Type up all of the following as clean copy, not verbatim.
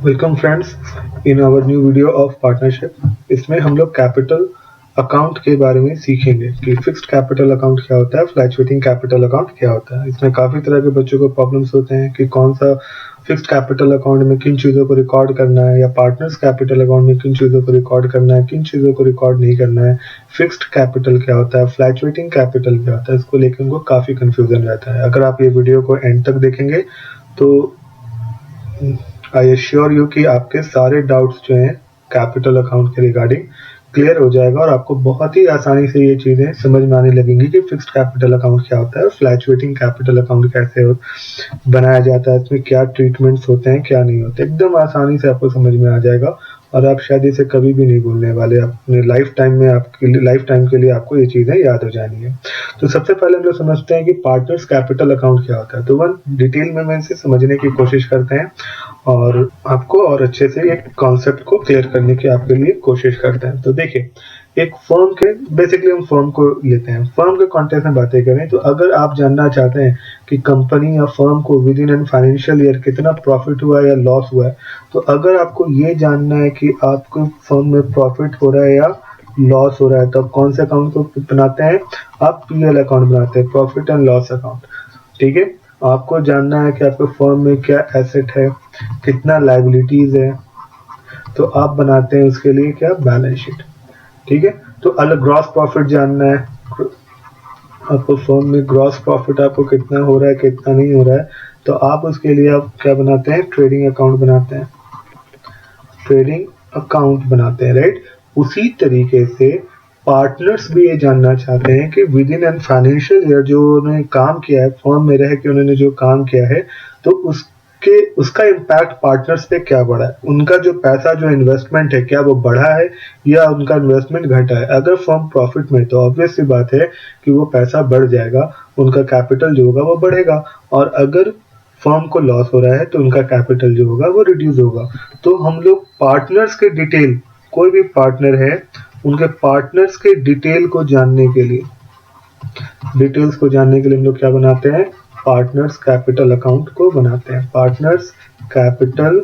Welcome friends in our new video of partnership. इसमें हम लोग कैपिटल अकाउंट के बारे में सीखेंगे कि फिक्स्ड कैपिटल अकाउंट क्या होता है, फ्लक्चुएटिंग कैपिटल अकाउंट क्या होता है। इसमें काफ़ी तरह के बच्चों को प्रॉब्लम्स होते हैं कि कौन सा फिक्स्ड कैपिटल अकाउंट में किन चीज़ों को रिकॉर्ड करना है, या पार्टनर्स कैपिटल अकाउंट में किन चीज़ों को रिकॉर्ड करना है, किन चीज़ों को रिकॉर्ड नहीं करना है। फिक्स्ड कैपिटल क्या होता है, फ्लक्चुएटिंग कैपिटल क्या होता है, इसको लेकर उनको काफ़ी कन्फ्यूजन रहता है। अगर आप ये वीडियो को एंड तक देखेंगे तो आई एश्योर यू कि आपके सारे डाउट्स जो हैं कैपिटल अकाउंट के रिगार्डिंग क्लियर हो जाएगा, और आपको बहुत ही आसानी से ये चीज़ें समझ में आने लगेंगी कि फिक्स्ड कैपिटल अकाउंट क्या होता है, फ्लक्चुएटिंग कैपिटल अकाउंट कैसे बनाया जाता है, इसमें क्या ट्रीटमेंट्स होते हैं, क्या नहीं होते। एकदम आसानी से आपको समझ में आ जाएगा, और आप शायद इसे कभी भी नहीं भूलने वाले। अपने लाइफ टाइम में आपके लाइफ टाइम के लिए आपको ये चीज़ें याद हो जानी है। तो सबसे पहले हम लोग समझते हैं कि पार्टनर्स कैपिटल अकाउंट क्या होता है। तो वन डिटेल में इसे समझने की कोशिश करते हैं और आपको और अच्छे से एक कॉन्सेप्ट को क्लियर करने की आपके लिए कोशिश करते हैं। तो देखिए, एक फर्म के बेसिकली हम फर्म को लेते हैं। फर्म के कॉन्टेक्स्ट में बातें करें तो अगर आप जानना चाहते हैं कि कंपनी या फर्म को with in an financial year कितना प्रॉफिट हुआ है या लॉस हुआ है, तो अगर आपको ये जानना है कि आपको फर्म में प्रॉफिट हो रहा है या लॉस हो रहा है, तो आप कौन से अकाउंट को बनाते हैं? आप पीएल अकाउंट बनाते हैं, प्रॉफिट एंड लॉस अकाउंट। ठीक है। आपको जानना है कि आपके फर्म में क्या एसेट है, कितना लायबिलिटीज है, तो आप बनाते हैं उसके लिए क्या? Balance sheet. ठीक है। तो अलग ग्रॉस प्रॉफिट जानना है, आपको फर्म में ग्रॉस प्रॉफिट आपको कितना हो रहा है, कितना नहीं हो रहा है, तो आप उसके लिए आप क्या बनाते हैं? ट्रेडिंग अकाउंट बनाते हैं, ट्रेडिंग अकाउंट बनाते हैं, राइट। उसी तरीके से पार्टनर्स भी ये जानना चाहते हैं कि with in an financial year जो उन्होंने काम किया है, फर्म में रह के उन्होंने जो काम किया है, तो उसका इम्पैक्ट पार्टनर्स पे क्या पड़ा है। उनका जो पैसा, जो इन्वेस्टमेंट है, क्या वो बढ़ा है या उनका इन्वेस्टमेंट घटा है। अगर फर्म प्रॉफिट में, तो ऑब्वियस सी बात है कि वो पैसा बढ़ जाएगा, उनका कैपिटल जो होगा वो बढ़ेगा। और अगर फर्म को लॉस हो रहा है तो उनका कैपिटल जो होगा वो रिड्यूस होगा। तो हम लोग पार्टनर्स के डिटेल, कोई भी पार्टनर है उनके पार्टनर्स के डिटेल को जानने के लिए, डिटेल्स को जानने के लिए हम लोग क्या बनाते हैं? पार्टनर्स कैपिटल अकाउंट को बनाते हैं, पार्टनर्स कैपिटल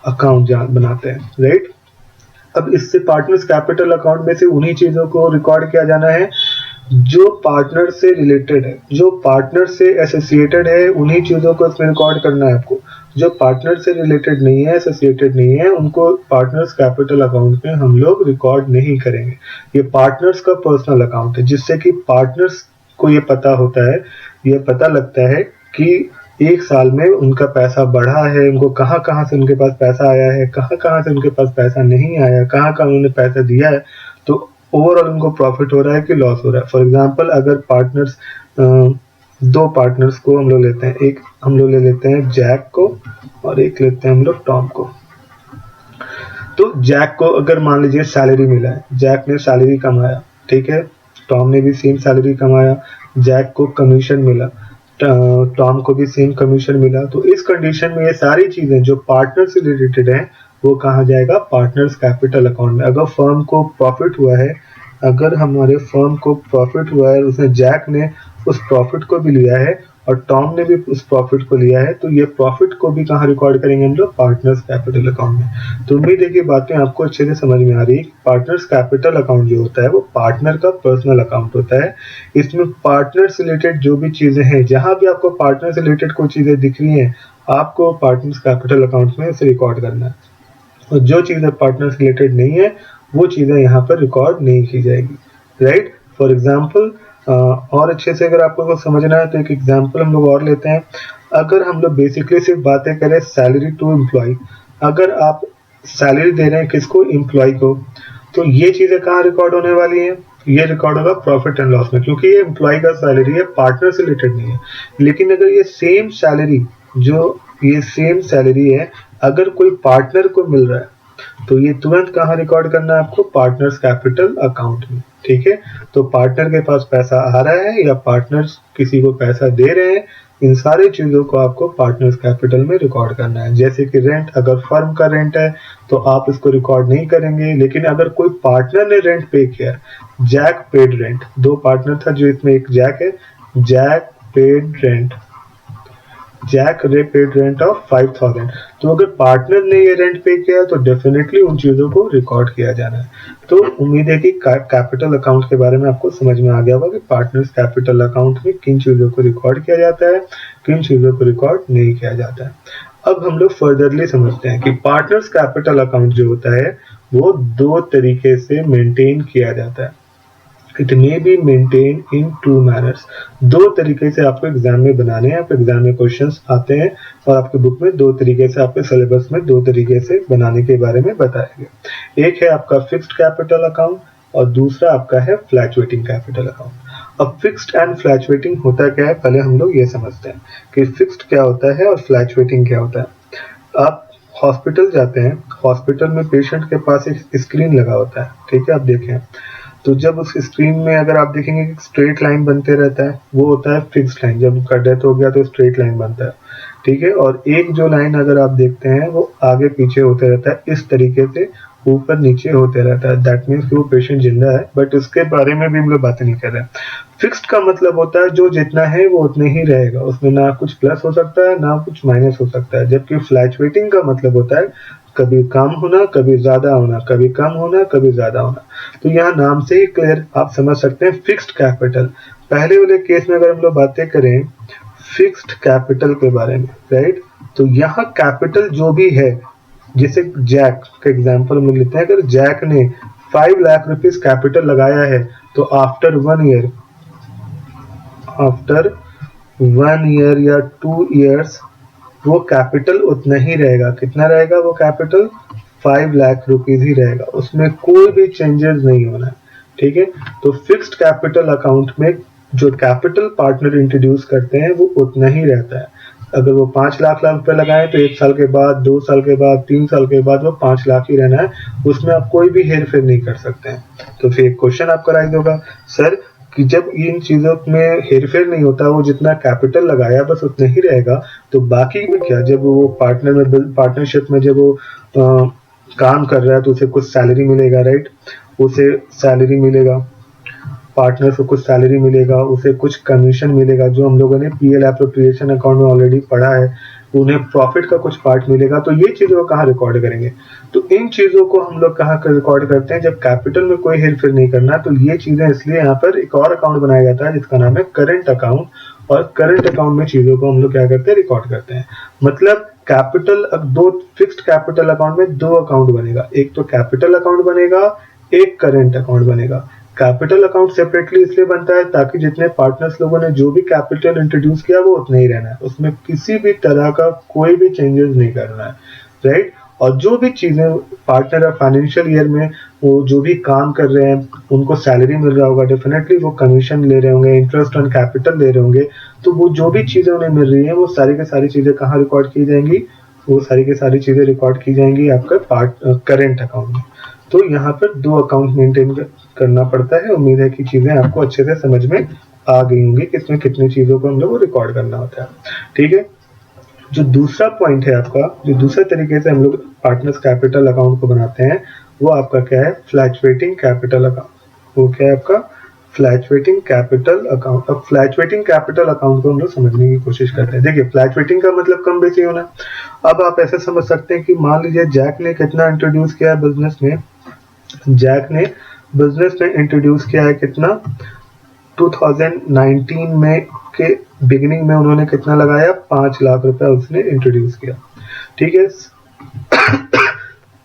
अकाउंट बनाते हैं, राइट। अब इससे पार्टनर्स कैपिटल अकाउंट में से उन्हीं चीजों को रिकॉर्ड किया जाना है जो पार्टनर से रिलेटेड है, जो पार्टनर से एसोसिएटेड है, उन्हीं चीजों को इसमें रिकॉर्ड करना है आपको। जो पार्टनर से रिलेटेड नहीं है, एसोसिएटेड नहीं है, उनको पार्टनर्स कैपिटल अकाउंट में हम लोग रिकॉर्ड नहीं करेंगे। ये पार्टनर्स का पर्सनल अकाउंट है, जिससे कि पार्टनर्स को ये पता होता है, ये पता लगता है कि एक साल में उनका पैसा बढ़ा है, उनको कहाँ कहाँ से उनके पास पैसा आया है, कहाँ कहाँ से उनके पास पैसा नहीं आया, कहाँ कहाँ उन्होंने पैसा दिया है, तो ओवरऑल उनको प्रॉफिट हो रहा है कि लॉस हो रहा है। फॉर एग्जांपल, अगर पार्टनर्स, दो पार्टनर्स को हम लोग लेते हैं, एक हम लोग ले लेते हैं जैक को और एक लेते हैं हम लोग टॉम को। तो जैक को अगर मान लीजिए सैलरी मिला है, जैक ने सैलरी कमाया, ठीक है, टॉम ने भी सेम सैलरी कमाया, जैक को कमीशन मिला, टॉम को भी सेम कमीशन मिला। तो इस कंडीशन में ये सारी चीजें जो पार्टनर से रिलेटेड हैं वो कहाँ जाएगा? पार्टनर्स कैपिटल अकाउंट में। अगर फर्म को प्रॉफिट हुआ है, अगर हमारे फर्म को प्रॉफिट हुआ है, उसने जैक ने उस प्रॉफिट को भी लिया है और टॉम ने भी उस प्रॉफिट को लिया है, तो ये प्रॉफिट को भी कहाँ रिकॉर्ड करेंगे हम लोग? पार्टनर्स कैपिटल अकाउंट में। तो उम्मीद है कि बातें आपको अच्छे से समझ में आ रही है। पार्टनर्स कैपिटल अकाउंट जो होता है वो पार्टनर का पर्सनल अकाउंट होता है। इसमें पार्टनर से रिलेटेड जो भी चीजें हैं, जहां भी आपको पार्टनर से रिलेटेड कोई चीजें दिख रही हैं, आपको पार्टनर्स कैपिटल अकाउंट में उसे रिकॉर्ड करना है, और जो चीजें पार्टनर से रिलेटेड नहीं है वो चीजें यहाँ पर रिकॉर्ड नहीं की जाएगी, राइट। फॉर एग्जाम्पल, और अच्छे से अगर आपको समझना है तो एक एग्जाम्पल हम लोग और लेते हैं। अगर हम लोग बेसिकली सिर्फ बातें करें सैलरी टू एम्प्लॉय, अगर आप सैलरी दे रहे हैं किसको? एम्प्लॉय को, तो ये चीजें कहाँ रिकॉर्ड होने वाली हैं? ये रिकॉर्ड होगा प्रॉफिट एंड लॉस में, क्योंकि ये एम्प्लॉय का सैलरी है, पार्टनर से रिलेटेड नहीं है। लेकिन अगर ये सेम सैलरी, जो ये सेम सैलरी है, अगर कोई पार्टनर को मिल रहा है, तो ये तुरंत कहाँ रिकॉर्ड करना है आपको? पार्टनर्स कैपिटल अकाउंट में, ठीक है। तो पार्टनर के पास पैसा आ रहा है या पार्टनर्स किसी को पैसा दे रहे हैं, इन सारी चीजों को आपको पार्टनर्स कैपिटल में रिकॉर्ड करना है। जैसे कि रेंट, अगर फर्म का रेंट है तो आप इसको रिकॉर्ड नहीं करेंगे, लेकिन अगर कोई पार्टनर ने रेंट पे किया, जैक पेड रेंट, दो पार्टनर था जो इसमें, एक जैक है, जैक पेड रेंट, जैक रे पेड रेंट ऑफ 5000। तो अगर पार्टनर ने ये रेंट पे किया तो डेफिनेटली उन चीजों को रिकॉर्ड किया जाना है। तो उम्मीद है कि कैपिटल अकाउंट के बारे में आपको समझ में आ गया होगा कि पार्टनर्स कैपिटल अकाउंट में किन चीजों को रिकॉर्ड किया जाता है, किन चीजों को रिकॉर्ड नहीं किया जाता है। अब हम लोग फर्दरली समझते हैं कि पार्टनर्स कैपिटल अकाउंट जो होता है वो दो तरीके से मेंटेन किया जाता है। It may be maintain in two manners. दो तरीके से आपको एग्जाम में बनाने हैं, आपके एग्जाम में क्वेश्चंस आते हैं और आपके बुक में दो तरीके से, आपके सिलेबस में दो तरीके से बनाने के बारे में बताया गया। एक है आपका फिक्स्ड कैपिटल अकाउंट और दूसरा आपका है फ्लैक्चुएटिंग कैपिटल अकाउंट। अब फिक्स्ड एंड फ्लैक्चुएटिंग होता क्या है, पहले हम लोग ये समझते हैं कि फिक्स्ड क्या होता है और फ्लैक्चुएटिंग क्या होता है। आप हॉस्पिटल जाते हैं, हॉस्पिटल में पेशेंट के पास एक स्क्रीन लगा होता है, ठीक है, आप देखें। तो जब उस स्क्रीन में अगर आप देखेंगे कि स्ट्रेट लाइन बनते रहता है, वो होता है फिक्स्ड लाइन। जब उसका डेथ हो गया तो स्ट्रेट लाइन बनता है, ठीक है। और एक जो लाइन अगर आप देखते हैं वो आगे पीछे होते रहता है, इस तरीके से ऊपर नीचे होते रहता है। दैट मीन्स कि वो पेशेंट जिंदा है, बट उसके बारे में भी हम लोग बातें नहीं कर रहे हैं। फिक्स्ड का मतलब होता है जो जितना है वो उतने ही रहेगा, उसमें ना कुछ प्लस हो सकता है ना कुछ माइनस हो सकता है। जबकि फ्लैक्चुएटिंग का मतलब होता है कभी कम होना, कभी ज्यादा होना, कभी कम होना, कभी ज्यादा होना। तो यहाँ नाम से ही क्लियर आप समझ सकते हैं फिक्स्ड कैपिटल। पहले वाले केस में अगर हम लोग बातें करें फिक्स्ड कैपिटल के बारे में, राइट, तो यहाँ कैपिटल जो भी है, जैसे जैक का एग्जांपल हम लेते हैं, अगर जैक ने 5 लाख रुपीस कैपिटल लगाया है तो आफ्टर 1 ईयर या 2 इयर्स वो कैपिटल उतना ही रहेगा। कितना रहेगा वो कैपिटल? 5 लाख रुपीज ही रहेगा, उसमें कोई भी चेंजेस नहीं होना है, ठीक है। तो फिक्स्ड कैपिटल अकाउंट में जो कैपिटल पार्टनर इंट्रोड्यूस करते हैं वो उतना ही रहता है। अगर वो 5 लाख रुपए लगाए तो 1 साल के बाद, 2 साल के बाद, 3 साल के बाद वो 5 लाख ही रहना है, उसमें आप कोई भी हेर फेर नहीं कर सकते हैं। तो फिर एक क्वेश्चन आपका राइज होगा, सर कि जब इन चीजों में हेरफेर नहीं होता, वो जितना कैपिटल लगाया बस उतना ही रहेगा, तो बाकी में क्या, जब वो पार्टनरशिप में जब वो काम कर रहा है तो उसे कुछ सैलरी मिलेगा, राइट, उसे सैलरी मिलेगा, पार्टनर को कुछ सैलरी मिलेगा, उसे कुछ कमीशन मिलेगा, जो हम लोगों ने पीएल एप्रोप्रिएशन अकाउंट में ऑलरेडी पढ़ा है, उन्हें प्रॉफिट का कुछ पार्ट मिलेगा। तो ये चीजों को कहाँ रिकॉर्ड करेंगे? तो इन चीजों को हम लोग कहाँ रिकॉर्ड करते हैं? जब कैपिटल में कोई हेर फेर नहीं करना, तो ये चीजें इसलिए यहाँ पर एक और अकाउंट बनाया जाता है जिसका नाम है करंट अकाउंट। और करंट अकाउंट में चीजों को हम लोग क्या करते हैं? रिकॉर्ड करते हैं। मतलब कैपिटल, दो फिक्स्ड कैपिटल अकाउंट में दो अकाउंट बनेगा, एक तो कैपिटल अकाउंट बनेगा, एक करंट अकाउंट बनेगा। कैपिटल अकाउंट सेपरेटली इसलिए बनता है ताकि जितने पार्टनर्स लोगों ने जो भी कैपिटल इंट्रोड्यूस किया वो उतना ही रहना है, उसमें किसी भी तरह का कोई भी चेंजेस नहीं करना है, राइट। और जो भी चीजें पार्टनर फाइनेंशियल ईयर में वो जो भी काम कर रहे हैं उनको सैलरी मिल रहा होगा, डेफिनेटली वो कमीशन ले रहे होंगे, इंटरेस्ट ऑन कैपिटल ले रहे होंगे, तो वो जो भी चीजें उन्हें मिल रही है वो सारी की सारी चीजें कहाँ रिकॉर्ड की जाएंगी? वो सारी की सारी चीजें रिकॉर्ड की जाएंगी आपका करेंट अकाउंट में। तो यहाँ पर दो अकाउंट मेंटेन करना पड़ता है। उम्मीद है कि चीजें आपको अच्छे से समझ में आ गई होंगी कि इसमें कितनी चीजों को हम लोग को रिकॉर्ड करना होता है, ठीक है। जो दूसरा पॉइंट है आपका, जो दूसरे तरीके से हम लोग पार्टनर्स कैपिटल अकाउंट को बनाते हैं, वो आपका क्या है? Fluctuating capital account. वो क्या है आपका? Fluctuating capital account. अब फ्लैक्चुएटिंग कैपिटल अकाउंट को हम लोग समझने की कोशिश करते हैं। देखिए, फ्लैक्चुएटिंग का मतलब कम बेसी होना। अब आप ऐसे समझ सकते हैं कि मान लीजिए जैक ने कितना इंट्रोड्यूस किया है बिजनेस में, जैक ने बिजनेस में इंट्रोड्यूस किया है कितना? 2019 में के बिगिनिंग में उन्होंने कितना लगाया? 5 लाख रुपए उसने इंट्रोड्यूस किया, ठीक है।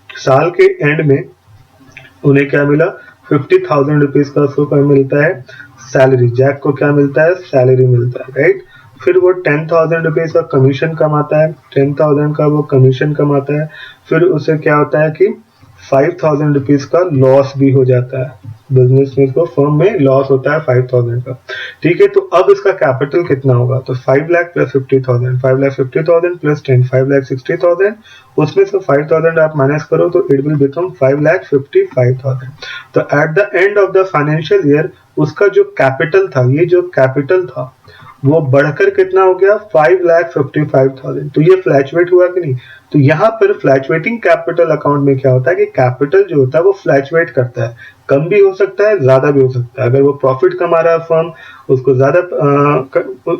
साल के एंड में उन्हें क्या मिला? 50,000 रुपीज का उसको मिलता है सैलरी। जैक को क्या मिलता है? सैलरी मिलता है, राइट। फिर वो 10,000 रुपीज का कमीशन कमाता है, 10,000 का वो कमीशन कमाता है। फिर उसे क्या होता है कि 5,000 रुपीज का लॉस भी हो जाता है बिजनेस में, इसको फर्म में लॉस होता है 5,000 का, ठीक है। तो अब इसका कैपिटल कितना होगा? तो 5 लाख प्लस 50,000, 5 लाख 50,000 प्लस 10, 5 लाख 60,000, उसमें से 5,000 आप माइनस करो तो इट विल बिकम 5 लाख 55,000। तो at the end of the financial year उसका जो कैपिटल था, ये जो कैपिटल था वो बढ़कर कितना हो गया? 5 लाख 55,000। तो ये फ्लैक्चुएट हुआ कि नहीं? तो यहाँ पर फ्लैक्चुएटिंग कैपिटल अकाउंट में क्या होता है कि कैपिटल जो होता है वो फ्लैक्चुएट करता है। कम भी हो सकता है, ज्यादा भी हो सकता है। अगर वो प्रॉफिट कमा रहा है फर्म, उसको ज्यादा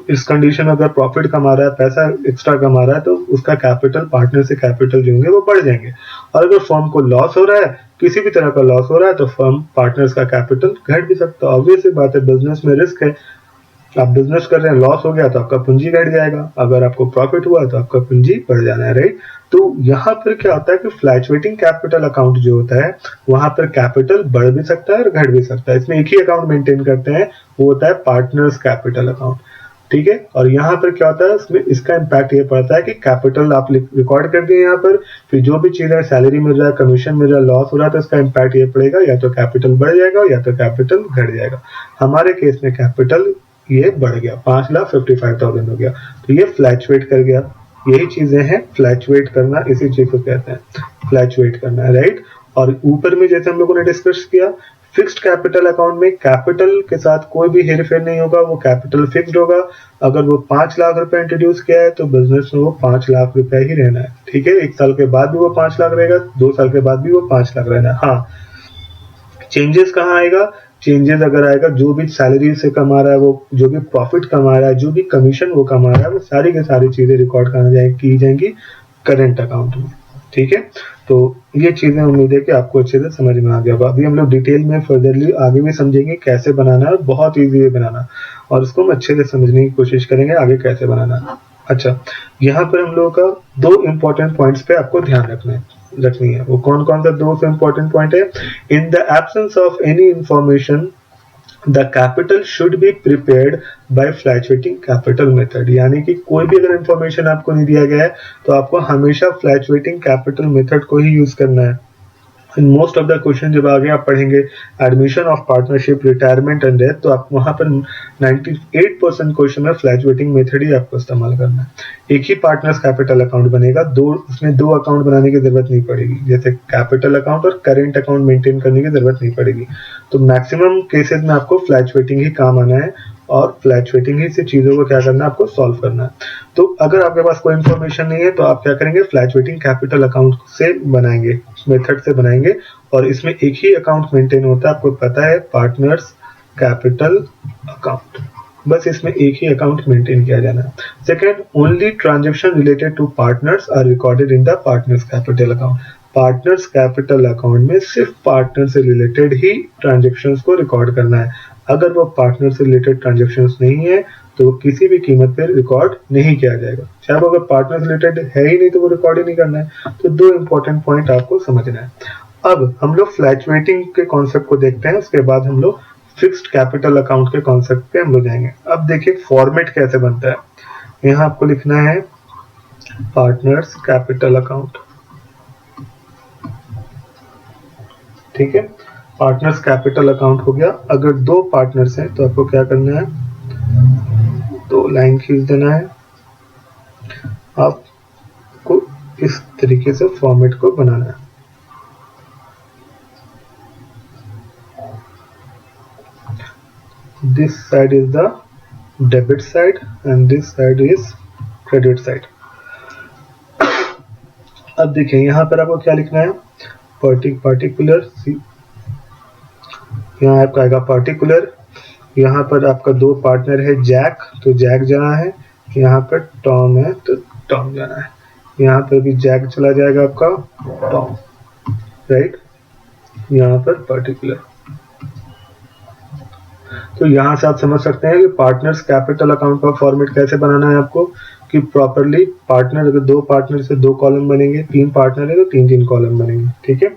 इस कंडीशन में अगर प्रॉफिट कमा रहा है, पैसा एक्स्ट्रा कमा रहा है, तो उसका कैपिटल, पार्टनर से कैपिटल जो होंगे वो बढ़ जाएंगे। और अगर फर्म को लॉस हो रहा है, किसी भी तरह का लॉस हो रहा है, तो फर्म पार्टनर्स का कैपिटल घट भी सकता है। ऑब्वियस बात है, बिजनेस में रिस्क है। आप बिजनेस कर रहे हैं, लॉस हो गया तो आपका पूंजी घट जाएगा, अगर आपको प्रॉफिट हुआ तो आपका पूंजी बढ़ जाना है, राइट। तो यहाँ पर क्या होता है कि फ्लैक्चुएटिंग कैपिटल अकाउंट जो होता है, वहां पर कैपिटल बढ़ भी सकता है और घट भी सकता है। इसमें एक ही अकाउंट मेंटेन करते हैं, वो होता है पार्टनर्स कैपिटल अकाउंट, ठीक है। और यहाँ पर क्या होता है, इसमें इसका इम्पैक्ट ये पड़ता है कि कैपिटल आप रिकॉर्ड कर दिए यहाँ पर, फिर जो भी चीजें, सैलरी मिल रहा है, कमीशन मिल रहा है, लॉस हो रहा है, तो इसका इम्पैक्ट ये पड़ेगा, या तो कैपिटल बढ़ जाएगा या तो कैपिटल घट जाएगा। हमारे केस में कैपिटल ये बढ़ गया, 5,55,000 हो गया, तो ये फ्लैक्चुएट कर गया। यही चीजें हैं, फ्लैक्चुएट करना, इसी चीज को कहते हैं फ्लैक्चुएट करना, राइट। और ऊपर में जैसे हम लोगों ने डिस्कस किया, फिक्स्ड कैपिटल अकाउंट में कैपिटल के साथ कोई भी हेर फेर नहीं होगा, वो कैपिटल फिक्स्ड होगा। अगर वो 5 लाख रुपए इंट्रोड्यूस किया है तो बिजनेस में वो 5 लाख रुपए ही रहना है, ठीक है। 1 साल के बाद भी वो 5 लाख रहेगा, 2 साल के बाद भी वो 5 लाख रहना है। हाँ, चेंजेस कहाँ आएगा, चेंजेस अगर आएगा, जो भी सैलरी से कमा रहा है, वो जो भी प्रॉफिट कमा रहा है, जो भी कमीशन वो कमा रहा है, वो सारी की सारी चीजें रिकॉर्ड की जाएंगी करंट अकाउंट में, ठीक है। तो ये चीजें उम्मीद है कि आपको अच्छे से समझ में आ गया होगा। अभी हम लोग डिटेल में फर्दरली आगे भी समझेंगे कैसे बनाना है, बहुत ईजी है बनाना, और उसको हम अच्छे से समझने की कोशिश करेंगे आगे कैसे बनाना है। अच्छा, यहाँ पर हम लोगों का 2 इंपॉर्टेंट पॉइंट्स पे आपको ध्यान रखनी है। वो कौन कौन सा 2 इंपॉर्टेंट पॉइंट है? In the absence of any information the capital should be prepared by fluctuating capital method. यानी कि कोई भी अगर इंफॉर्मेशन आपको नहीं दिया गया है तो आपको हमेशा फ्लैक्चुएटिंग कैपिटल मेथड को ही यूज करना है। In most of the question जब आगे आप पढ़ेंगे admission of partnership, retirement and death, तो आप वहां पर 98% क्वेश्चन में फ्लैक्चुएटिंग मेथड ही आपको इस्तेमाल करना है। एक ही पार्टनर्स कैपिटल अकाउंट बनेगा, उसमें 2 अकाउंट बनाने की जरूरत नहीं पड़ेगी, जैसे कैपिटल अकाउंट और करेंट अकाउंट मेंटेन करने की जरूरत नहीं पड़ेगी। तो मैक्सिमम केसेस में आपको फ्लैक्चुएटिंग ही काम आना है, और फ्लैक्चुएटिंग ही से चीजों को क्या करना है, आपको सॉल्व करना है। तो अगर आपके पास कोई इंफॉर्मेशन नहीं है तो आप क्या करेंगे, फ्लैक्चुएटिंग कैपिटल अकाउंट से बनाएंगे, मेथड से बनाएंगे। और इसमें एक ही अकाउंट मेंटेन होता है, आपको पता है, पार्टनर्स कैपिटल अकाउंट। बस इसमें एक ही अकाउंट मेंटेन किया जाना है। Second, only transaction related to partners are recorded in the partners capital account. Partners capital account में सिर्फ पार्टनर से रिलेटेड ही ट्रांजेक्शंस को रिकॉर्ड करना है। अगर वो पार्टनर से रिलेटेड ट्रांजेक्शंस नहीं है तो वो किसी भी कीमत पर रिकॉर्ड नहीं किया जाएगा। चाहे वो अगर पार्टनर से रिलेटेड है ही नहीं तो वो रिकॉर्ड ही नहीं करना है। तो 2 इंपॉर्टेंट पॉइंट आपको समझना है। अब हम लोग फ्लैक्चुएटिंग के कॉन्सेप्ट को देखते हैं, उसके बाद हम लोग फिक्स्ड कैपिटल अकाउंट के कॉन्सेप्ट पे हम लोग जाएंगे। अब देखिए फॉर्मेट कैसे बनता है। यहाँ आपको लिखना है पार्टनर्स कैपिटल अकाउंट, ठीक है। पार्टनर्स कैपिटल अकाउंट हो गया। अगर 2 पार्टनर्स हैं तो आपको क्या करना है, 2 लाइन खींच देना है। आपको इस तरीके से फॉर्मेट को बनाना है। This side is the debit side and this side is credit side. अब देखिए यहाँ पर आपको क्या लिखना है, पर्टिकुलर, यहाँ आपका आएगा पर्टिकुलर। यहाँ पर आपका 2 पार्टनर है, जैक, तो जैक जाना है। यहाँ पर टॉम है तो टॉम जाना है। यहाँ पर भी जैक चला जाएगा आपका, टॉम, राइट। यहाँ पर पर्टिकुलर। तो यहाँ से आप समझ सकते हैं कि पार्टनर्स कैपिटल अकाउंट का फॉर्मेट कैसे बनाना है आपको, कि प्रॉपरली पार्टनर, अगर 2 पार्टनर से 2 कॉलम बनेंगे, 3 पार्टनर है तो 3-3 कॉलम बनेंगे, ठीक है।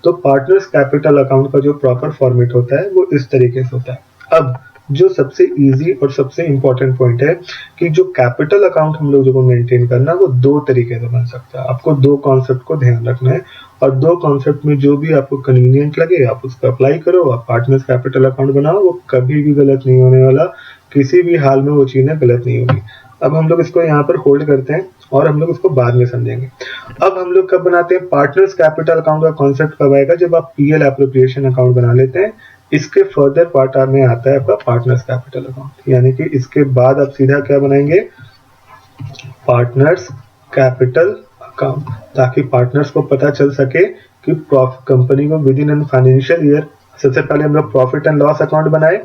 तो पार्टनर्स कैपिटल अकाउंट का जो प्रॉपर फॉर्मेट होता है वो इस तरीके से होता है। अब जो सबसे इजी और सबसे इंपॉर्टेंट पॉइंट है कि जो कैपिटल अकाउंट हम लोग जो मेंटेन करना है वो 2 तरीके से बन सकता है। आपको 2 कॉन्सेप्ट को ध्यान रखना है, और 2 कॉन्सेप्ट में जो भी आपको कन्वीनियंट लगे आप उसको अप्लाई करो। आप पार्टनर्स कैपिटल अकाउंट बनाओ, वो कभी भी गलत नहीं होने वाला, किसी भी हाल में वो चीजें गलत नहीं होगी। अब हम लोग इसको यहाँ पर होल्ड करते हैं और हम लोग इसको बाद में समझेंगे। अब हम लोग कब बनाते हैं पार्टनर्स कैपिटल अकाउंट का कॉन्सेप्ट, कब आएगा, जब आप पीएल एप्रोप्रिएशन अकाउंट बना लेते हैं। इसके फर्दर पार्ट में आता है आपका पार्टनर्स कैपिटल अकाउंट, यानी कि इसके बाद आप सीधा क्या बनाएंगे, पार्टनर्स कैपिटल अकाउंट, ताकि पार्टनर्स को पता चल सके कि कंपनी को with in an financial year सबसे पहले हम लोग प्रॉफिट एंड लॉस अकाउंट बनाए।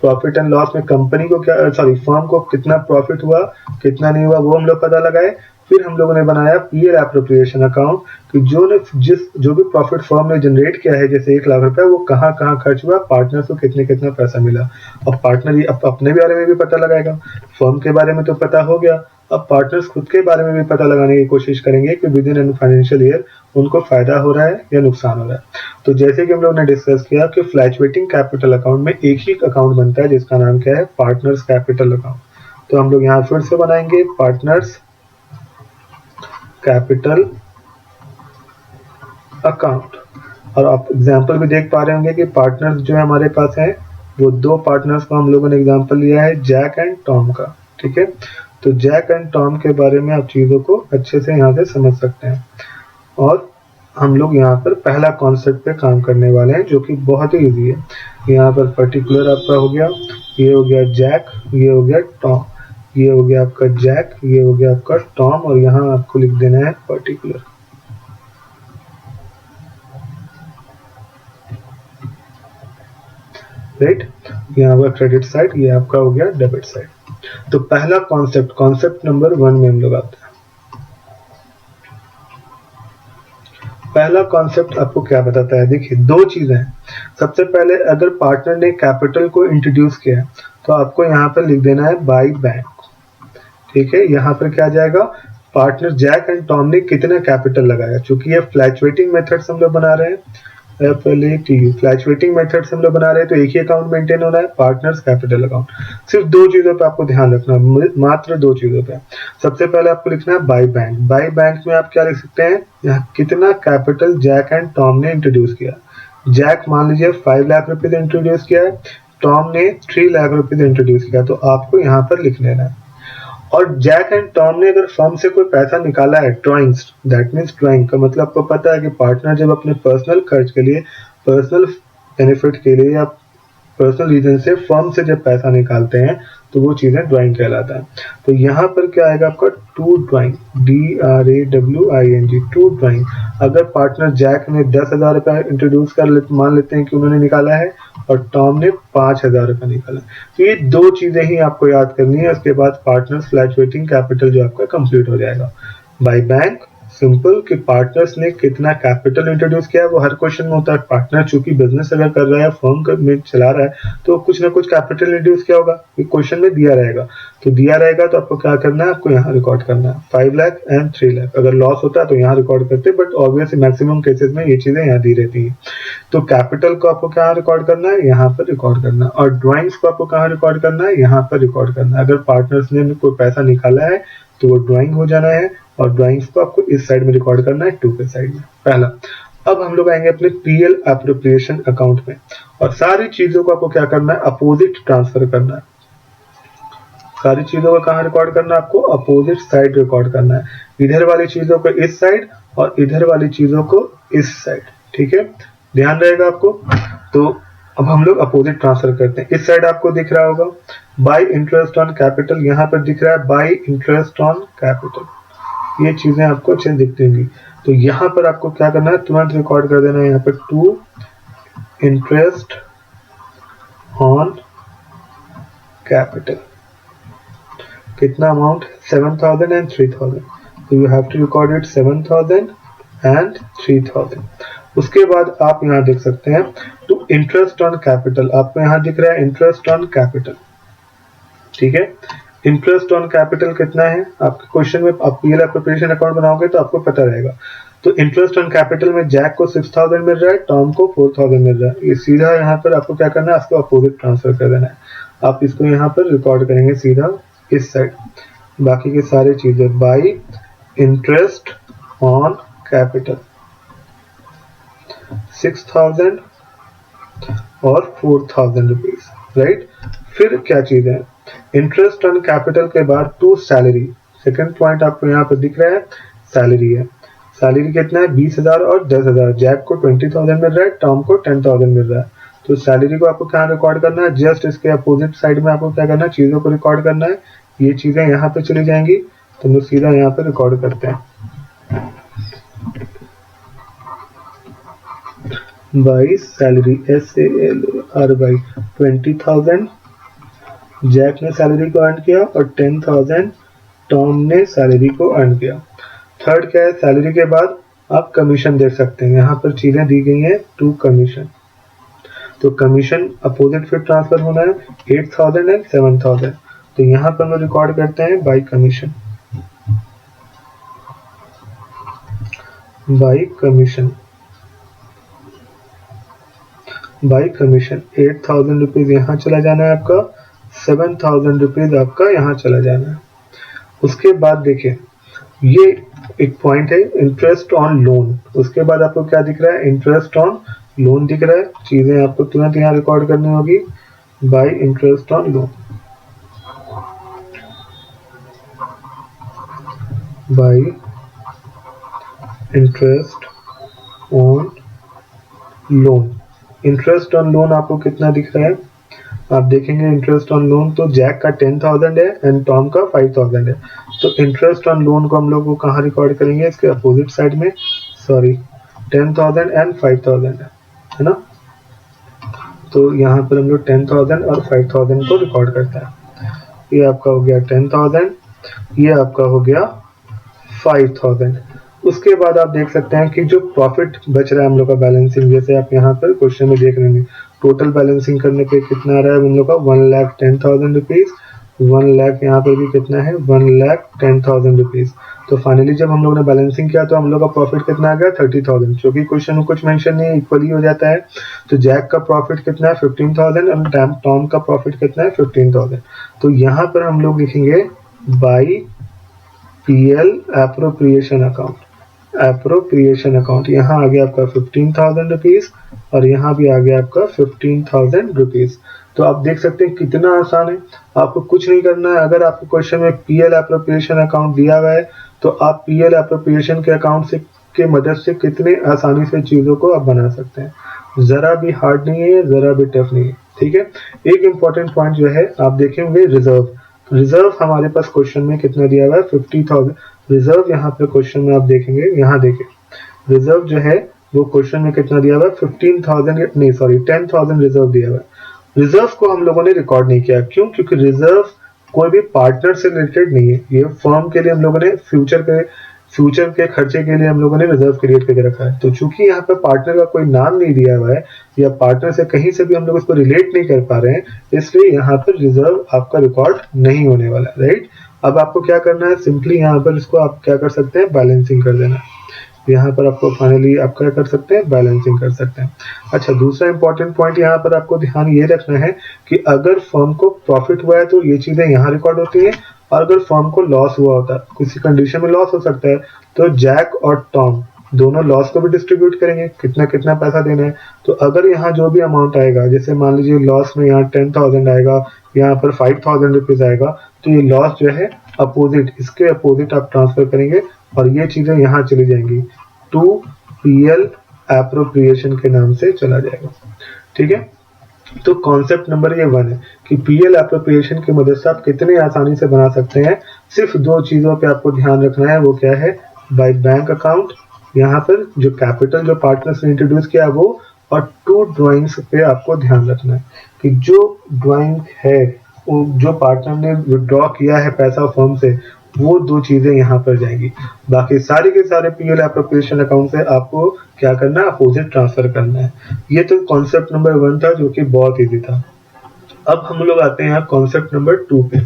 प्रॉफिट एंड लॉस में कंपनी को क्या फर्म को कितना प्रॉफिट हुआ कितना नहीं हुआ वो हम लोग पता लगाए। फिर हम लोगों ने बनाया पीएल एप्रोप्रिएशन अकाउंट कि जो भी प्रॉफिट फर्म ने जनरेट किया है, जैसे 1 लाख रुपए, वो कहाँ कहाँ खर्च हुआ, पार्टनर्स को कितने कितना पैसा मिला। अब पार्टनर ये अपने बारे में भी पता लगाएगा, फर्म के बारे में तो पता हो गया, अब पार्टनर्स खुद के बारे में भी पता लगाने की कोशिश करेंगे कि with in an financial year उनको फायदा हो रहा है या नुकसान हो रहा है। तो जैसे कि हम लोगों ने डिस्कस किया कि फ्लैक्चुएटिंग कैपिटल अकाउंट में एक ही अकाउंट बनता है जिसका नाम क्या है, पार्टनर्स कैपिटल अकाउंट। तो हम लोग यहाँ फिर से बनाएंगे पार्टनर्स कैपिटल अकाउंट। और आप एग्जांपल भी देख पा रहे होंगे कि पार्टनर्स जो है हमारे पास है वो 2 पार्टनर्स को हम लोगों ने एग्जांपल लिया है, जैक एंड टॉम का। ठीक है, तो जैक एंड टॉम के बारे में आप चीजों को अच्छे से यहाँ से समझ सकते हैं। और हम लोग यहाँ पर पहला कॉन्सेप्ट पे काम करने वाले हैं जो कि बहुत ही इजी है। यहाँ पर पर्टिकुलर आपका हो गया, ये हो गया जैक, ये हो गया टॉम, ये हो गया आपका जैक, ये हो गया आपका टॉम, और यहाँ आपको लिख देना है पर्टिकुलर। राइट, यहाँ पर क्रेडिट साइड, ये आपका हो गया डेबिट साइड। तो पहला कॉन्सेप्ट नंबर 1 में हम लोग आते हैं। पहला कॉन्सेप्ट आपको क्या बताता है, देखिए 2 चीजें हैं। सबसे पहले अगर पार्टनर ने कैपिटल को इंट्रोड्यूस किया है तो आपको यहाँ पर लिख देना है बाय बैंक। ठीक है, यहाँ पर क्या जाएगा, पार्टनर जैक एंड टॉम ने कितना कैपिटल लगाया। चूंकि ये फ्लैक्चुएटिंग मेथड्स हम लोग बना रहे हैं, फ्लैक्चुएटिंग मेथड से हम लोग बना रहे हैं, तो एक ही अकाउंट मेंटेन होना है, पार्टनर्स कैपिटल अकाउंट। सिर्फ 2 चीजों पे आपको ध्यान रखना, मात्र 2 चीजों पे। सबसे पहले आपको लिखना है बाय बैंक। बाय बैंक में आप क्या लिख सकते हैं, यहाँ कितना कैपिटल जैक एंड टॉम ने इंट्रोड्यूस किया। जैक मान लीजिए 5 लाख रुपीज इंट्रोड्यूस किया है, टॉम ने 3 लाख रुपीज इंट्रोड्यूस किया, तो आपको यहाँ पर लिख लेना है। और जैक एंड टॉम ने अगर फर्म से कोई पैसा निकाला है, ड्राइंग्स, दैट मीन्स ड्राइंग का मतलब आपको पता है कि पार्टनर जब अपने पर्सनल खर्च के लिए, पर्सनल बेनिफिट के लिए या पर्सनल रीजन से फर्म से जब पैसा निकालते हैं तो वो चीजें ड्राइंग कहलाता है। तो यहाँ पर क्या आएगा आपका to drawing, DRAWING, to drawing. अगर पार्टनर जैक ने 10,000 रुपया इंट्रोड्यूस मान लेते हैं कि उन्होंने निकाला है और टॉम ने 5,000 रुपया निकाला, तो ये 2 चीजें ही आपको याद करनी है। उसके बाद पार्टनर्स फ्लैक्चुएटिंग कैपिटल जो आपका कंप्लीट हो जाएगा। बाय बैंक सिंपल कि पार्टनर्स ने कितना कैपिटल इंट्रोड्यूस किया है, वो हर क्वेश्चन में होता है। पार्टनर चूंकि बिजनेस अगर कर रहा है, फर्म में चला रहा है, तो कुछ ना कुछ कैपिटल इंट्रोड्यूस किया होगा, क्वेश्चन में दिया रहेगा। तो दिया रहेगा तो आपको क्या करना है, आपको यहाँ रिकॉर्ड करना है 5 लाख एंड 3 लाख। अगर लॉस होता है तो यहाँ रिकॉर्ड करते, बट ऑब्वियसली मैक्सिमम केसेस में ये चीजें यहाँ दी रहती है। तो कैपिटल को आपको कहाँ रिकॉर्ड करना है, यहाँ पर रिकॉर्ड करना है। और ड्राइंग्स को आपको कहाँ रिकॉर्ड करना है, यहाँ पर रिकॉर्ड करना है। अगर पार्टनर्स ने कोई पैसा निकाला है तो वो ड्राइंग हो जाना है, और ड्राइंग्स को आपको इस साइड में रिकॉर्ड करना है 2 के साइड में, पहला। अब हम लोग आएंगे अपने पीएल एप्रोप्रिएशन अकाउंट में, और सारी चीजों को आपको क्या करना है, अपोजिट ट्रांसफर करना है। सारी चीजों को कहाँ रिकॉर्ड करना है, आपको अपोजिट साइड रिकॉर्ड करना है। इधर वाली चीजों को इस साइड और इधर वाली चीजों को इस साइड। ठीक है, ध्यान रहेगा आपको। तो अब हम लोग अपोजिट ट्रांसफर करते हैं। इस साइड आपको दिख रहा होगा बाय इंटरेस्ट ऑन कैपिटल, यहाँ पर दिख रहा है बाय इंटरेस्ट ऑन कैपिटल। ये चीजें आपको अच्छे दिखती होंगी। तो यहाँ पर आपको क्या करना है, तुरंत रिकॉर्ड कर देना है यहाँ पर 2 इंटरेस्ट ऑन कैपिटल। कितना अमाउंट, 7,000 एंड 3,000। तो you have to record it 7,000 and 3,000। उसके बाद आप यहाँ देख सकते हैं टू इंटरेस्ट ऑन कैपिटल, आपको यहाँ दिख रहा है इंटरेस्ट ऑन कैपिटल। ठीक है, इंटरेस्ट ऑन कैपिटल कितना है, आपके क्वेश्चन में आप पीएल एप्रोप्रिएशन अकाउंट बनाओगे तो आपको पता रहेगा। तो इंटरेस्ट ऑन कैपिटल में जैक को 6,000 मिल रहा है, टॉम को 4,000 मिल रहा है। ये सीधा यहाँ पर आपको क्या करना है, इसको अपोजिट ट्रांसफर कर देना है। आप इसको यहाँ पर रिकॉर्ड करेंगे सीधा इस साइड। बाकी के सारे चीजें बाय इंटरेस्ट ऑन कैपिटल 6,000 और 4,000 रुपीज, राइट। फिर क्या चीज है, इंटरेस्ट ऑन कैपिटल के बाद टू सैलरी। सेकंड पॉइंट आपको यहाँ पर दिख रहा है, सैलरी है। सैलरी कितना है, 20,000 और 10,000। जैक को 20,000 मिल रहा है, टॉम को 10,000 मिल रहा है। तो सैलरी को आपको क्या रिकॉर्ड करना है, जस्ट इसके अपोजिट साइड में आपको क्या करना है, चीजों को रिकॉर्ड करना है। ये चीजें यहाँ पे चली जाएंगी, तो हम लोग सीधा यहाँ पे रिकॉर्ड करते हैं। बाई सैलरी, SALRY 20,000 जैक ने सैलरी को अर्न किया और 10,000 टॉम ने सैलरी को अर्न किया। थर्ड क्या है, सैलरी के बाद आप कमीशन देख सकते हैं, यहाँ पर चीजें दी गई हैं टू कमीशन। तो कमीशन अपोजिट फिर ट्रांसफर होना है 8,000 एंड 7,000। तो यहाँ पर हम रिकॉर्ड करते हैं by commission, by commission 8,000 rupees यहाँ चला जाना है आपका, 7,000 रुपीज आपका यहाँ चला जाना है। उसके बाद देखिए ये एक पॉइंट है इंटरेस्ट ऑन लोन, उसके बाद आपको क्या दिख रहा है, इंटरेस्ट ऑन लोन दिख रहा है। चीजें आपको तुरंत यहाँ रिकॉर्ड करनी होगी, bye interest on loan, bye interest on loan. Interest on loan आपको कितना दिख रहा है, आप देखेंगे इंटरेस्ट ऑन लोन तो जैक का 10,000 है एंड टॉम का 5,000 है। तो इंटरेस्ट ऑन लोन को हम लोग को कहाँ रिकॉर्ड करेंगे, इसके अपोजिट साइड में, सॉरी 10,000 एंड 5,000 है ना। तो यहाँ पर हम लोग 10,000 और 5,000 को रिकॉर्ड करते हैं। ये आपका हो गया 10,000, ये आपका हो गया 5,000। उसके बाद आप देख सकते हैं कि जो प्रॉफिट बच रहा है हम लोग का बैलेंसिंग, जैसे आप यहाँ पर क्वेश्चन में देख रहे हैं टोटल बैलेंसिंग करने पे कितना आ रहा है हम लोग का 1,10,000 रुपीज। 1 लाख यहाँ पर भी कितना है 1,10,000 रुपीज। तो फाइनली जब हम लोग ने बैलेंसिंग किया तो हम लोग का प्रॉफिट कितना आ गया 30,000, क्योंकि क्वेश्चन में कुछ मेंशन नहीं है, इक्वली हो जाता है। तो जैक का प्रॉफिट कितना है 15,000 और टॉम का प्रॉफिट कितना है 15,000। तो यहाँ पर हम लोग लिखेंगे by PL appropriation account, appropriation account. यहाँ आ गया आपका 15,000 रुपीज और यहाँ भी आ गया आपका 15,000 रुपीज। तो आप देख सकते हैं कितना आसान है, आपको कुछ नहीं करना है। अगर आपको क्वेश्चन में PL एप्रोप्रिएशन अकाउंट दिया हुआ है तो आप PL एप्रोप्रिएशन के अकाउंट से के मदद से कितने आसानी से चीजों को आप बना सकते हैं। जरा भी हार्ड नहीं है, जरा भी टफ नहीं है, ठीक है। एक इंपॉर्टेंट पॉइंट जो है आप देखेंगे रिजर्व, रिजर्व हमारे पास क्वेश्चन में कितना दिया हुआ है 50,000 रिजर्व। यहाँ पे क्वेश्चन में आप देखेंगे, यहाँ देखिए रिजर्व जो है वो क्वेश्चन में कितना दिया हुआ है 15,000 नहीं सॉरी 10,000 रिजर्व दिया हुआ है। रिजर्व को हम लोगों ने रिकॉर्ड नहीं किया, क्यों, क्योंकि रिजर्व कोई भी पार्टनर से रिलेटेड नहीं है। ये फर्म के लिए हम लोगों ने फ्यूचर के खर्चे के लिए हम लोगों ने रिजर्व क्रिएट करके रखा है। तो चूंकि यहाँ पे पार्टनर का कोई नाम नहीं दिया हुआ है या पार्टनर से कहीं से भी हम लोग इसको रिलेट नहीं कर पा रहे हैं, इसलिए यहाँ पर रिजर्व आपका रिकॉर्ड नहीं होने वाला है, राइट। अब आपको क्या करना है, सिंपली यहाँ पर इसको आप क्या कर सकते हैं, बैलेंसिंग कर देना। यहाँ पर आपको फाइनली आप क्या कर सकते हैं, बैलेंसिंग कर सकते हैं। अच्छा, दूसरा इंपॉर्टेंट पॉइंट यहाँ पर आपको ध्यान ये रखना है कि अगर फर्म को प्रॉफिट हुआ है तो ये चीजें यहाँ रिकॉर्ड होती हैं, और अगर फर्म को लॉस हुआ होता है, किसी कंडीशन में लॉस हो सकता है, तो जैक और टॉम दोनों लॉस को भी डिस्ट्रीब्यूट करेंगे, कितना कितना पैसा देना है। तो अगर यहाँ जो भी अमाउंट आएगा, जैसे मान लीजिए लॉस में यहाँ 10,000 आएगा, यहाँ पर 5,000 रुपीज आएगा, तो ये लॉस जो है अपोजिट, इसके अपोजिट आप ट्रांसफर करेंगे और ये चीजें यहाँ चली जाएंगी टू PL एप्रोप्रिएशन के नाम से चला जाएगा, ठीक है। तो कॉन्सेप्ट नंबर ये 1 है कि PL एप्रोप्रिएशन की मदद से आप कितने आसानी से बना सकते हैं। सिर्फ दो चीजों पे आपको ध्यान रखना है, वो क्या है, बाय बैंक अकाउंट, यहाँ पर जो कैपिटल जो पार्टनर्स ने इंट्रोड्यूस किया वो, और 2 ड्राइंग्स पे आपको ध्यान रखना है कि जो ड्राइंग है वो जो पार्टनर ने विड्रॉ किया है पैसा फर्म से, वो 2 चीजें यहाँ पर जाएंगी। बाकी सारे के सारे PL एप्रोप्रिएशन अकाउंट से आपको क्या करना है, अपोजिट ट्रांसफर करना है। ये तो कॉन्सेप्ट नंबर 1 था जो कि बहुत इजी था। अब हम लोग आते हैं कॉन्सेप्ट नंबर 2 पे।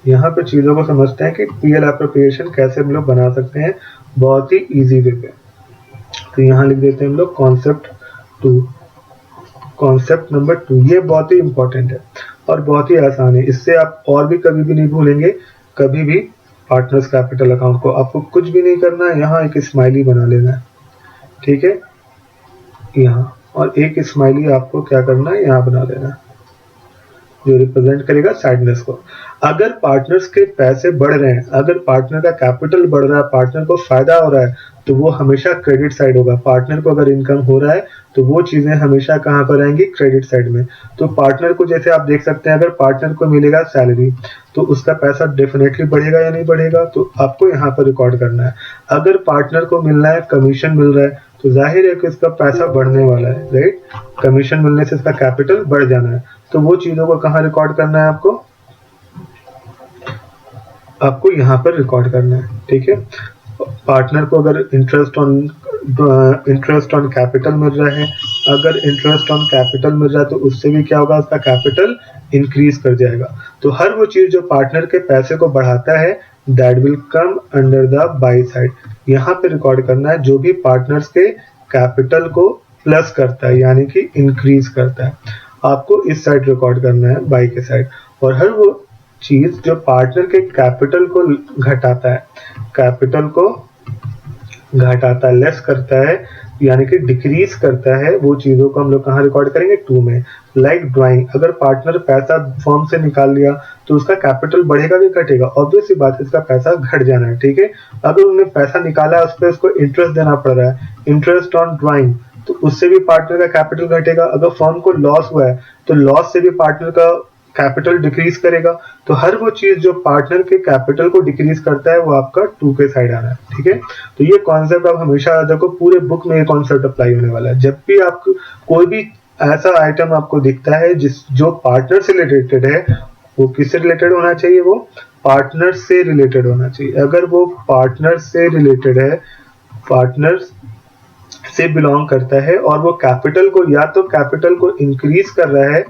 यहाँ पे चीजों को समझते हैं कि PL एप्रोप्रिएशन कैसे हम लोग बना सकते हैं बहुत ही इजी वे पे। तो यहाँ लिख देते हैं हम लोग कॉन्सेप्ट 2, कॉन्सेप्ट नंबर 2। ये बहुत ही इंपॉर्टेंट है और बहुत ही आसान है, इससे आप और भी कभी भी नहीं भूलेंगे कभी भी पार्टनर्स कैपिटल अकाउंट को। आपको कुछ भी नहीं करना है, यहाँ एक स्माइली बना लेना है, ठीक है, यहाँ, और एक स्माइली आपको क्या करना है, यहाँ बना देना है, जो रिप्रेजेंट करेगा सैडनेस को। अगर पार्टनर्स के पैसे बढ़ रहे हैं, अगर पार्टनर का कैपिटल बढ़ रहा है, पार्टनर को फायदा हो रहा है, तो वो हमेशा क्रेडिट साइड होगा। पार्टनर को अगर इनकम हो रहा है तो वो चीजें हमेशा कहाँ पर आएंगी, क्रेडिट साइड में। तो पार्टनर को, जैसे आप देख सकते हैं, अगर पार्टनर को मिलेगा सैलरी तो उसका पैसा डेफिनेटली बढ़ेगा या नहीं बढ़ेगा, तो आपको यहाँ पर रिकॉर्ड करना है। अगर पार्टनर को मिलना है, कमीशन मिल रहा है, तो जाहिर है कि इसका पैसा बढ़ने वाला है, राइट। कमीशन मिलने से इसका कैपिटल बढ़ जाना है, तो वो चीजों को कहाँ रिकॉर्ड करना है आपको यहाँ पर रिकॉर्ड करना है, ठीक है। पार्टनर को अगर इंटरेस्ट ऑन कैपिटल मिल रहा है, अगर इंटरेस्ट ऑन कैपिटल मिल रहा है तो उससे भी क्या होगा, उसका कैपिटल इंक्रीज कर जाएगा। तो हर वो चीज जो पार्टनर के पैसे को बढ़ाता है that will come under the by side. यहाँ पे रिकॉर्ड करना है जो भी पार्टनर्स के कैपिटल को प्लस करता है यानी कि इंक्रीज करता है, आपको इस साइड रिकॉर्ड करना है बाई के साइड। और हर वो चीज जो पार्टनर के कैपिटल को घटाता है, कैपिटल को घटाता है, लेस करता है यानी कि डिक्रीज करता है, वो चीजों को हम लोग कहाँ रिकॉर्ड करेंगे, 2 में। लाइक ड्राइंग, अगर पार्टनर पैसा फर्म से निकाल लिया तो उसका कैपिटल बढ़ेगा कि घटेगा, ऑब्वियस सी बात, इसका पैसा घट जाना है, ठीक है। अगर उन्होंने पैसा निकाला उस पर उसको इंटरेस्ट देना पड़ रहा है, इंटरेस्ट ऑन ड्राइंग, तो उससे भी पार्टनर का कैपिटल घटेगा। अगर फर्म को लॉस हुआ है तो लॉस से भी पार्टनर का कैपिटल डिक्रीज करेगा। तो हर वो चीज जो पार्टनर के कैपिटल को डिक्रीज करता है वो आपका 2 के साइड आना है, ठीक है। तो ये कॉन्सेप्ट आप हमेशा याद रखो, पूरे बुक में ये कॉन्सेप्ट अप्लाई होने वाला है। जब भी आपको कोई भी ऐसा आइटम आपको दिखता है जो पार्टनर से रिलेटेड है, वो किससे रिलेटेड होना चाहिए, वो पार्टनर से रिलेटेड होना चाहिए। अगर वो पार्टनर से रिलेटेड है, पार्टनर से बिलोंग करता है और वो कैपिटल को या तो कैपिटल को इंक्रीज कर रहा है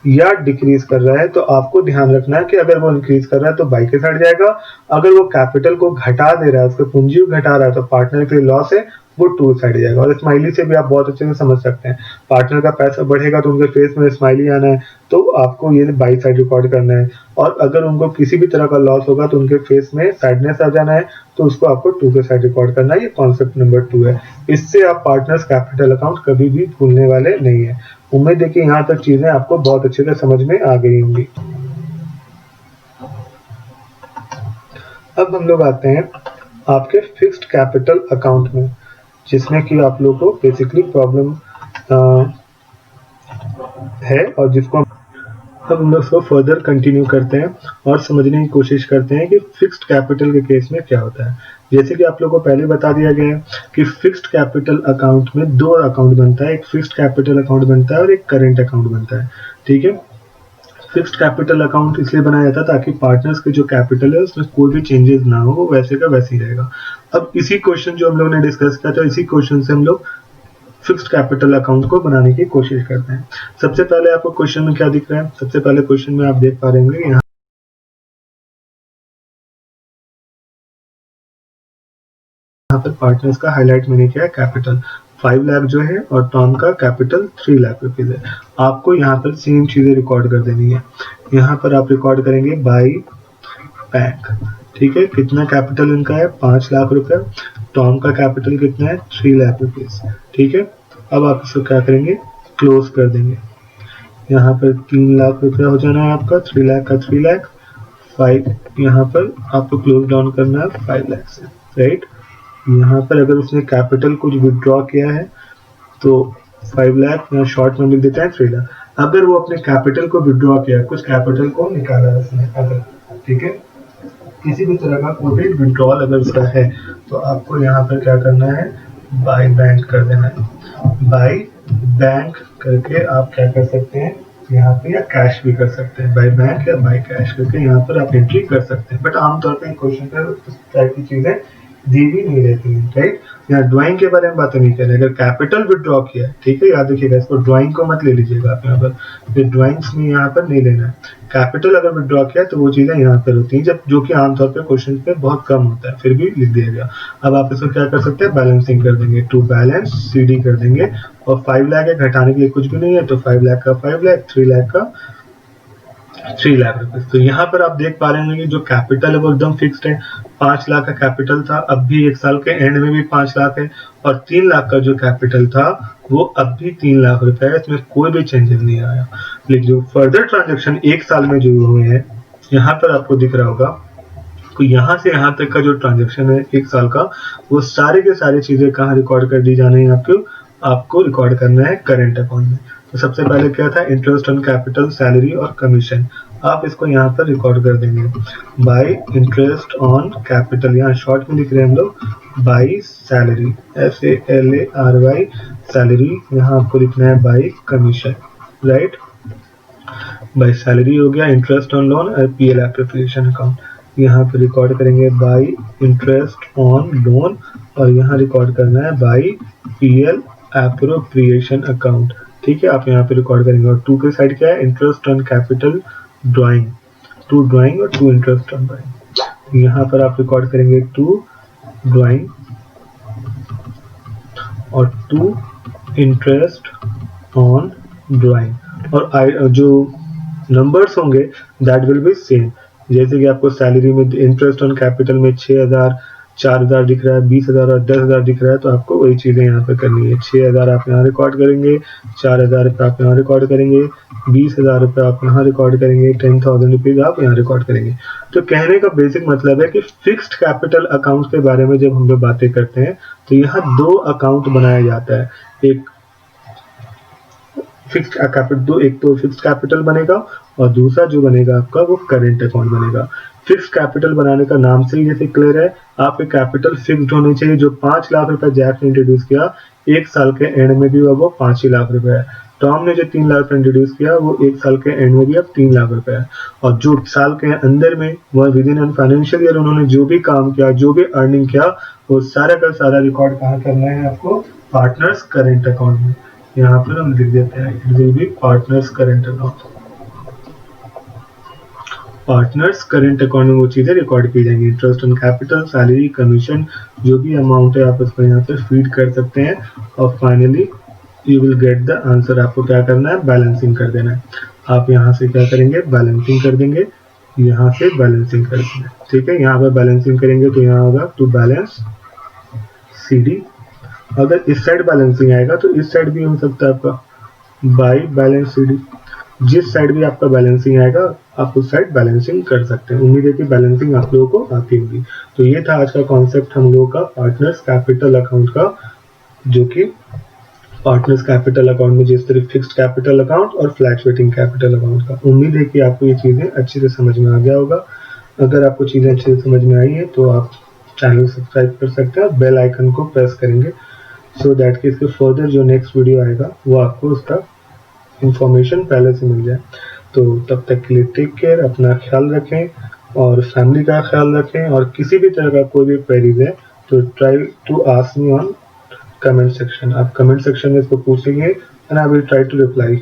या डिक्रीज कर रहा है, तो आपको ध्यान रखना है कि अगर वो इंक्रीज कर रहा है तो बाई के साइड जाएगा, अगर वो कैपिटल को घटा दे रहा है, उसको पूंजी घटा रहा है तो पार्टनर के लिए लॉस है, वो 2 साइड जाएगा। और स्माइली से भी आप बहुत अच्छे से समझ सकते हैं, पार्टनर का पैसा बढ़ेगा तो उनके फेस में स्माइली आना है, तो आपको ये बाई साइड रिकॉर्ड करना है। और अगर उनको किसी भी तरह का लॉस होगा तो उनके फेस में सैडनेस आ जाना है, तो उसको आपको 2 के साइड रिकॉर्ड करना है। ये कॉन्सेप्ट नंबर 2 है। इससे आप पार्टनर्स कैपिटल अकाउंट कभी भी भूलने वाले नहीं है। उम्मीद है कि यहाँ तक चीजें आपको बहुत अच्छे से समझ में आ गई होंगी। अब हम लोग आते हैं आपके फिक्स्ड कैपिटल अकाउंट में, जिसमें कि आप लोगों को बेसिकली प्रॉब्लम है और जिसको अब हम लोग इसको फर्दर कंटिन्यू करते हैं और समझने की कोशिश करते हैं कि फिक्स्ड कैपिटल के केस में क्या होता है। जैसे कि आप लोगों को पहले बता दिया गया है कि फिक्स्ड कैपिटल अकाउंट में 2 अकाउंट बनता है, एक फिक्स्ड कैपिटल अकाउंट बनता है और एक करेंट अकाउंट बनता है, ठीक है। फिक्स्ड कैपिटल अकाउंट इसलिए बनाया जाता है ताकि पार्टनर्स के जो कैपिटल है उसमें कोई भी चेंजेस ना हो, वो वैसे का वैसे ही रहेगा। अब इसी क्वेश्चन जो हम लोग ने डिस्कस किया था, इसी क्वेश्चन से हम लोग फिक्स्ड कैपिटल अकाउंट को बनाने की कोशिश करते हैं। सबसे पहले आपको क्वेश्चन में क्या दिख रहा है, सबसे पहले क्वेश्चन में आप देख पा रहे होंगे यहाँ पर पार्टनर्स का हाईलाइट मैंने किया है कैपिटल 5 लाख जो है और टॉम का कैपिटल 3 लाख रुपीज है। आपको यहाँ पर सेम चीजें रिकॉर्ड कर देनी है। यहाँ पर आप रिकॉर्ड करेंगे बाई बैंक, ठीक है। कितना कैपिटल इनका है, 5 लाख रुपए। टॉम का कैपिटल कितना है, 3 लाख रुपीज, ठीक है। अब आप इसको क्या करेंगे, क्लोज कर देंगे। यहाँ पर 3 लाख रुपया हो जाना है आपका, 3 लाख का 3 लाख, 5 यहाँ पर आपको क्लोज डाउन करना है 5 लाख से, राइट। यहाँ पर अगर उसने कैपिटल कुछ विड्रॉ किया है तो 5 लाख, यहाँ शॉर्ट में लिख देता है 3 लाख। अगर वो अपने कैपिटल को विड्रॉ किया, कुछ कैपिटल को निकाला है उसने अगर, ठीक है, किसी भी तरह का कोई भी विड्रॉल अगर उसका है तो आपको यहाँ पर क्या करना है, बाय बैंक कर देना है। बाय बैंक करके आप क्या कर सकते हैं यहाँ पे, या कैश भी कर सकते हैं, बाय बैंक या बाय कैश करके यहाँ पर आप एंट्री कर सकते हैं। बट आमतौर पर क्वेश्चन पर इस टाइप की चीजें दी भी नहीं रहती है, राइट। यहाँ ड्राइंग के बारे में बात नहीं कर रहे, अगर कैपिटल विड्रॉ किया है, ठीक है, याद रखिएगा इसको, ड्राइंग को मत ले लीजिएगा आप यहाँ पर, ड्राइंग्स में यहाँ पर नहीं लेना है। कैपिटल अगर विड्रॉ किया तो वो चीजें यहाँ पर होती हैं, जब जो कि आमतौर पर क्वेश्चन पे बहुत कम होता है, फिर भी लिख दिया गया। अब आप इसको क्या कर सकते हैं, बैलेंसिंग कर देंगे, टू बैलेंस CD कर देंगे। और 5 लाख है, घटाने के लिए कुछ भी नहीं है, तो 5 लाख का 5 लाख, 3 लाख का 3 लाख रुपए। तो यहाँ पर आप देख पा रहे हैं कि जो कैपिटल है वो एकदम फिक्स्ड है। 5 लाख का कैपिटल था, अब भी 1 साल के एंड में भी 5 लाख है, और 3 लाख का जो कैपिटल था वो अब भी 3 लाख रुपए है, इसमें कोई भी चेंजेस नहीं आया। लेकिन जो फर्दर ट्रांजेक्शन 1 साल में जो हुए हैं, यहाँ पर आपको दिख रहा होगा, तो यहाँ से यहाँ तक का जो ट्रांजेक्शन है 1 साल का, वो सारे के सारे चीजें कहाँ रिकॉर्ड कर दी जानी है, आपको रिकॉर्ड करना है करेंट अकाउंट में। तो सबसे पहले क्या था, इंटरेस्ट ऑन कैपिटल, सैलरी और कमीशन, आप इसको यहाँ पर रिकॉर्ड कर देंगे बाय इंटरेस्ट ऑन कैपिटल, यहाँ शॉर्ट में लिख रहे हैं हम लोग बाई सैलरी, SALARY सैलरी, यहाँ आपको लिखना है by commission, right. By salary हो गया। इंटरेस्ट ऑन लोन और PL एप्रोप्रिएशन अकाउंट, यहाँ पे रिकॉर्ड करेंगे बाई इंटरेस्ट ऑन लोन, और यहाँ रिकॉर्ड करना है बाई PL एप्रोप्रिएशन अकाउंट, ठीक है। आप यहाँ पे रिकॉर्ड करेंगे। और 2 के साइड क्या है, interest on capital drawing, 2 drawing और 2 इंटरेस्ट ऑन ड्राइंग, यहाँ पर आप रिकॉर्ड करेंगे 2 ड्राइंग और 2 इंटरेस्ट ऑन ड्राइंग। और जो नंबर्स होंगे दैट विल बी सेम। जैसे कि आपको सैलरी में इंटरेस्ट ऑन कैपिटल में 6000, 4000 दिख रहा है, 20000 और 10000 दिख रहा है, तो आपको वही चीजें यहाँ पे करनी है। 6000 आप यहाँ रिकॉर्ड करेंगे, 4000 रुपये आप यहाँ रिकॉर्ड करेंगे, 20000 रुपये आप यहाँ रिकॉर्ड करेंगे, 10,000 रुपीज आप यहाँ रिकॉर्ड करेंगे। तो कहने का बेसिक मतलब है कि फिक्स्ड कैपिटल अकाउंट के बारे में जब हम लोग बातें करते हैं तो यहाँ 2 अकाउंट बनाया जाता है। एक फिक्स्ड कैपिटल, एक तो फिक्स्ड कैपिटल बनेगा और दूसरा जो बनेगा आपका वो करेंट अकाउंट बनेगा। फिक्स्ड कैपिटल बनाने का नाम से ही जैसे क्लियर है, आपके कैपिटल फिक्स्ड होने चाहिए। जो 5 लाख रुपए जैक ने इंट्रोड्यूस किया, 1 साल के एंड में भी वो 5 ही लाख रुपए है। टॉम ने जो 3 लाख रुपए इंट्रोड्यूस किया वो 1 साल के एंड में भी अब 3 लाख रुपए है। और जो साल के अंदर में वह with in an financial year उन्होंने जो भी काम किया, जो भी अर्निंग किया, वो सारा का सारा रिकॉर्ड कहाँ करना है आपको, पार्टनर्स करेंट अकाउंट में। यहाँ पर हम लिख देते हैं it will be partners current account. Partners current account में वो चीजें रिकॉर्ड की जाएंगी, interest on capital, salary, commission, जो भी अमाउंट है आप उसको यहाँ पे फीड कर सकते हैं। और finally you will get the answer. आपको क्या करना है, बैलेंसिंग कर देना है। आप यहाँ से क्या करेंगे, बैलेंसिंग कर देंगे, यहाँ से बैलेंसिंग कर देंगे, ठीक है। यहाँ पे बैलेंसिंग करेंगे तो यहाँ होगा टू बैलेंस CD। अगर इस साइड बैलेंसिंग आएगा तो इस साइड भी हो सकता है आपका बाई बैलेंस CD। जिस साइड भी आपका बैलेंसिंग आएगा आप उस साइड बैलेंसिंग कर सकते हैं। उम्मीद है कि बैलेंसिंग आप लोगों को आती होगी। तो ये था आज का कॉन्सेप्ट हम लोगों का पार्टनर्स कैपिटल अकाउंट का, जो कि पार्टनर्स कैपिटल अकाउंट में जिस तरह फिक्स्ड कैपिटल अकाउंट और फ्लैक्चुएटिंग कैपिटल अकाउंट का। उम्मीद है कि आपको ये चीजें अच्छे से समझ में आ गया होगा। अगर आपको चीजें अच्छे से समझ में आई है तो आप चैनल सब्सक्राइब कर सकते हैं और बेल आइकन को प्रेस करेंगे, सो दैट कि इसके फर्दर जो नेक्स्ट वीडियो आएगा वो आपको उसका इंफॉर्मेशन पहले से मिल जाए। तो तब तक के लिए टेक केयर, अपना ख्याल रखें और फैमिली का ख्याल रखें। और किसी भी तरह का कोई भी क्वेरीज है तो try to ask me on comment section. आप कमेंट सेक्शन में इसको पूछेंगे and I will try to reply.